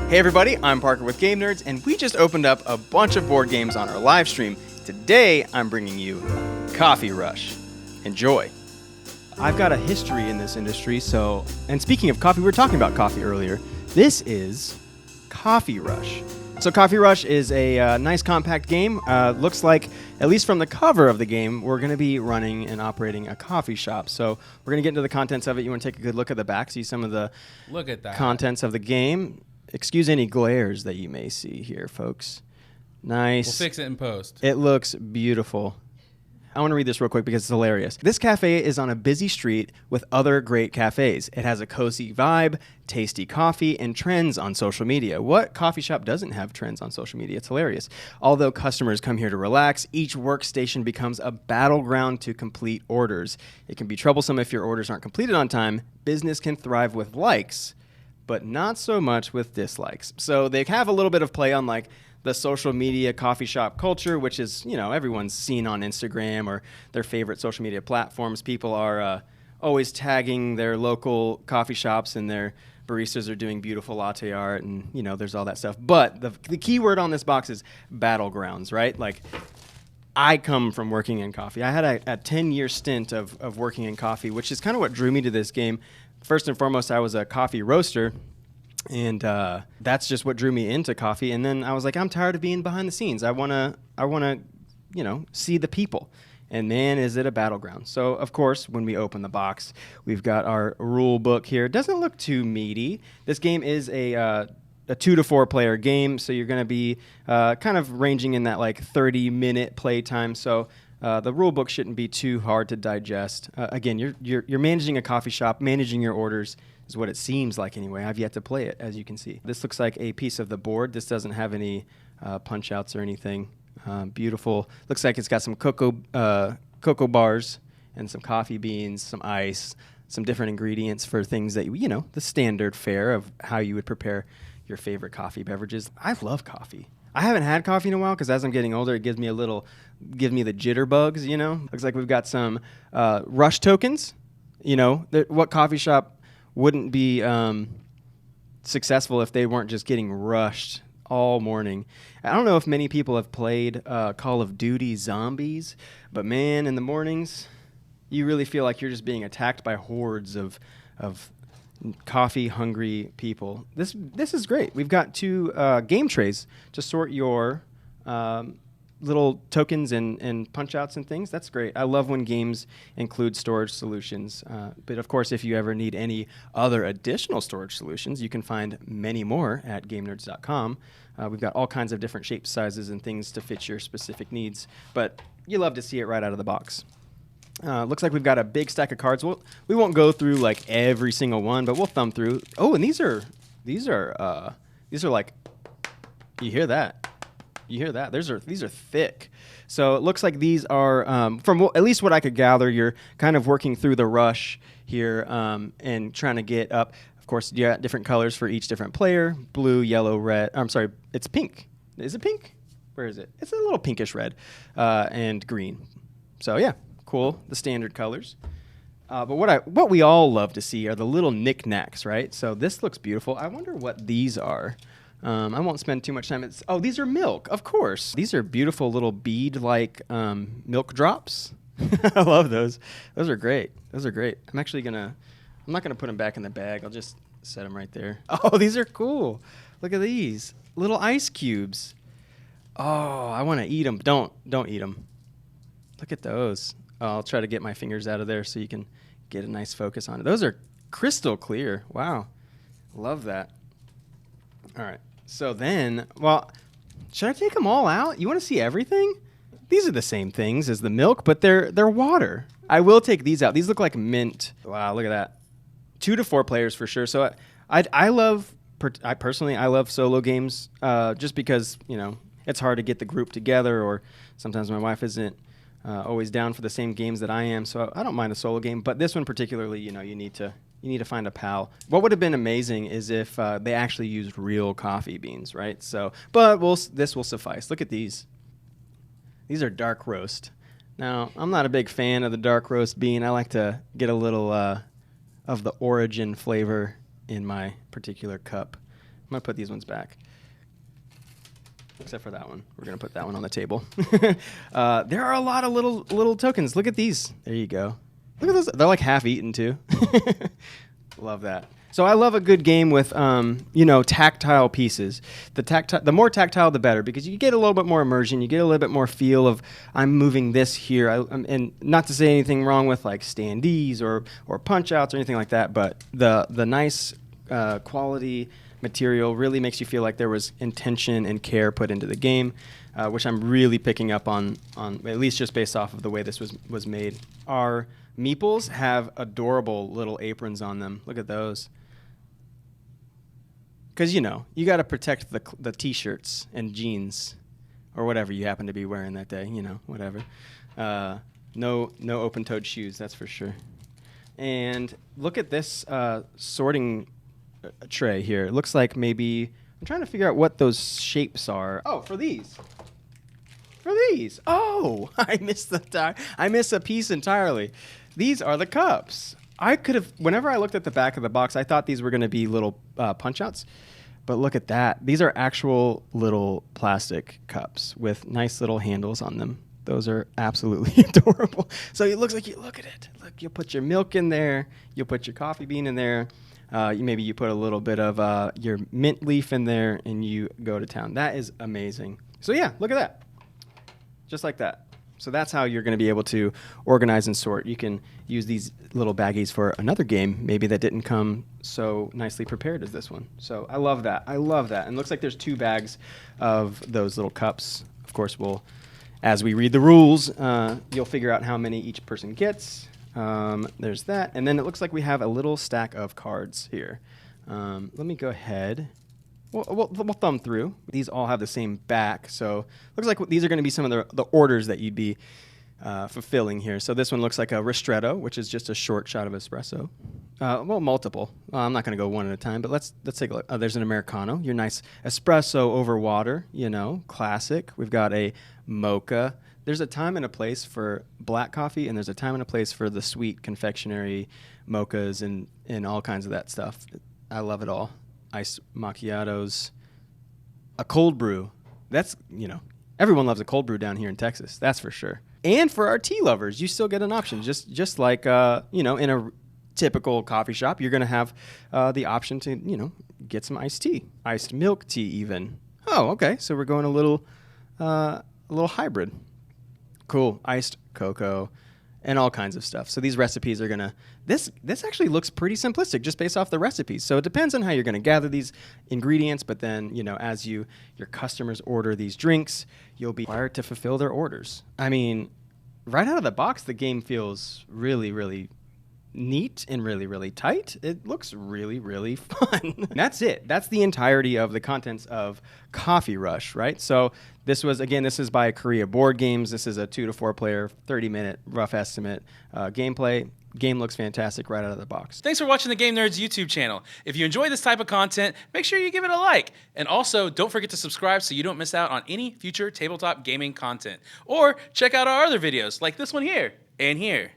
Hey everybody, I'm Parker with Game Nerds, and we just opened up a bunch of board games on our live stream. Today, I'm bringing you Coffee Rush. Enjoy. I've got a history in this industry, and speaking of coffee, we were talking about coffee earlier. This is Coffee Rush. So Coffee Rush is a nice compact game. Looks like, at least from the cover of the game, we're going to be running and operating a coffee shop. So we're going to get into the contents of it. You want to take a good look at the back, see some of the contents of the game. Excuse any glares that you may see here, folks. Nice. We'll fix it in post. It looks beautiful. I want to read this real quick because it's hilarious. This cafe is on a busy street with other great cafes. It has a cozy vibe, tasty coffee, and trends on social media. What coffee shop doesn't have trends on social media? It's hilarious. Although customers come here to relax, each workstation becomes a battleground to complete orders. It can be troublesome if your orders aren't completed on time. Business can thrive with likes, but not so much with dislikes. So they have a little bit of play on like the social media coffee shop culture, which is, everyone's seen on Instagram or their favorite social media platforms. People are always tagging their local coffee shops, and their baristas are doing beautiful latte art, and, there's all that stuff. But the key word on this box is battlegrounds, right? Like, I come from working in coffee. I had a 10-year stint of working in coffee, which is kind of what drew me to this game. First and foremost, I was a coffee roaster, and that's just what drew me into coffee. And then I was like, I'm tired of being behind the scenes. I wanna, see the people. And man, is it a battleground. So, of course, when we open the box, we've got our rule book here. It doesn't look too meaty. This game is a 2 to 4 player game, so you're going to be kind of ranging in that like 30-minute play time. So the rule book shouldn't be too hard to digest. Again, you're managing a coffee shop. Managing your orders is what it seems like anyway. I've yet to play it, as you can see. This looks like a piece of the board. This doesn't have any punch outs or anything. Beautiful. Looks like it's got some cocoa bars and some coffee beans, some ice, some different ingredients for things that, the standard fare of how you would prepare your favorite coffee beverages. I love coffee. I haven't had coffee in a while because as I'm getting older, it gives me the jitterbugs, Looks like we've got some rush tokens. What coffee shop wouldn't be successful if they weren't just getting rushed all morning? I don't know if many people have played Call of Duty Zombies, but man, in the mornings, you really feel like you're just being attacked by hordes of coffee-hungry people. This is great. We've got 2 game trays to sort your little tokens and punch-outs and things. That's great. I love when games include storage solutions. But, of course, if you ever need any other additional storage solutions, you can find many more at GameNerds.com. We've got all kinds of different shapes, sizes, and things to fit your specific needs. But you love to see it right out of the box. Looks like we've got a big stack of cards. We won't go through like every single one, but we'll thumb through. Oh, and these are like, you hear that? You hear that? These are thick. So it looks like these are, from at least what I could gather, you're kind of working through the rush here and trying to get up. Of course, you got different colors for each different player: blue, yellow, red. I'm sorry, it's pink. Is it pink? Where is it? It's a little pinkish red and green. So yeah. Cool, the standard colors. But what we all love to see are the little knickknacks, right? So this looks beautiful. I wonder what these are. I won't spend too much time. These are milk, of course. These are beautiful little bead-like milk drops. I love those. Those are great. I'm not gonna put them back in the bag. I'll just set them right there. Oh, these are cool. Look at these little ice cubes. Oh, I want to eat them. Don't eat them. Look at those. I'll try to get my fingers out of there so you can get a nice focus on it. Those are crystal clear. Wow. Love that. All right. So then, should I take them all out? You want to see everything? These are the same things as the milk, but they're water. I will take these out. These look like mint. Wow, look at that. 2 to 4 players for sure. So I personally love solo games just because, it's hard to get the group together, or sometimes my wife isn't always down for the same games that I am, so I don't mind a solo game. But this one particularly, you need to find a pal. What would have been amazing is if they actually used real coffee beans, right? So, but this will suffice. Look at these. These are dark roast. Now, I'm not a big fan of the dark roast bean. I like to get a little of the origin flavor in my particular cup. I'm going to put these ones back. Except for that one. We're going to put that one on the table. There are a lot of little tokens. Look at these. There you go. Look at those. They're like half eaten too. Love that. So I love a good game with, tactile pieces. The more tactile, the better, because you get a little bit more immersion. You get a little bit more feel of I'm moving this here. And not to say anything wrong with like standees or punch outs or anything like that, but the nice quality material really makes you feel like there was intention and care put into the game, which I'm really picking up on at least just based off of the way this was made. Our meeples have adorable little aprons on them. Look at those. Because, you got to protect the T-shirts and jeans or whatever you happen to be wearing that day, whatever. No open-toed shoes, that's for sure. And look at this sorting tray here. It looks like maybe I'm trying to figure out what those shapes are. Oh, for these. Oh, I missed a piece entirely. These are the cups. I could have, whenever I looked at the back of the box, I thought these were going to be little punch outs. But look at that. These are actual little plastic cups with nice little handles on them. Those are absolutely adorable. So it looks like look at it. Look, you'll put your milk in there. You'll put your coffee bean in there. Maybe you put a little bit of your mint leaf in there, and you go to town. That is amazing. So yeah, look at that. Just like that. So that's how you're going to be able to organize and sort. You can use these little baggies for another game, maybe that didn't come so nicely prepared as this one. So I love that. And it looks like there's 2 bags of those little cups. Of course, as we read the rules, you'll figure out how many each person gets. There's that. And then it looks like we have a little stack of cards here. Let me go ahead. We'll thumb through. These all have the same back, so looks like these are going to be some of the orders that you'd be fulfilling here. So this one looks like a ristretto, which is just a short shot of espresso. Multiple. I'm not going to go one at a time, but let's take a look. There's an Americano, your nice espresso over water, classic. We've got a mocha. There's a time and a place for black coffee, and there's a time and a place for the sweet confectionery mochas and all kinds of that stuff. I love it all. Iced macchiatos, a cold brew. That's, everyone loves a cold brew down here in Texas. That's for sure. And for our tea lovers, you still get an option. Just like, in a typical coffee shop, you're going to have the option to, get some iced tea, iced milk tea even. Oh, okay. So we're going a little hybrid. Cool. Iced cocoa and all kinds of stuff. So these recipes are going to, this actually looks pretty simplistic just based off the recipes. So it depends on how you're going to gather these ingredients, but then, as your customers order these drinks, you'll be required to fulfill their orders. I mean, right out of the box, the game feels really, really neat and really, really tight. It looks really, really fun. That's it. That's the entirety of the contents of Coffee Rush, right? So this is by Korea Board Games. This is a 2 to 4 player, 30-minute rough estimate gameplay. Game looks fantastic right out of the box. Thanks for watching the Game Nerdz YouTube channel. If you enjoy this type of content, make sure you give it a like. And also, don't forget to subscribe so you don't miss out on any future tabletop gaming content. Or check out our other videos like this one here and here.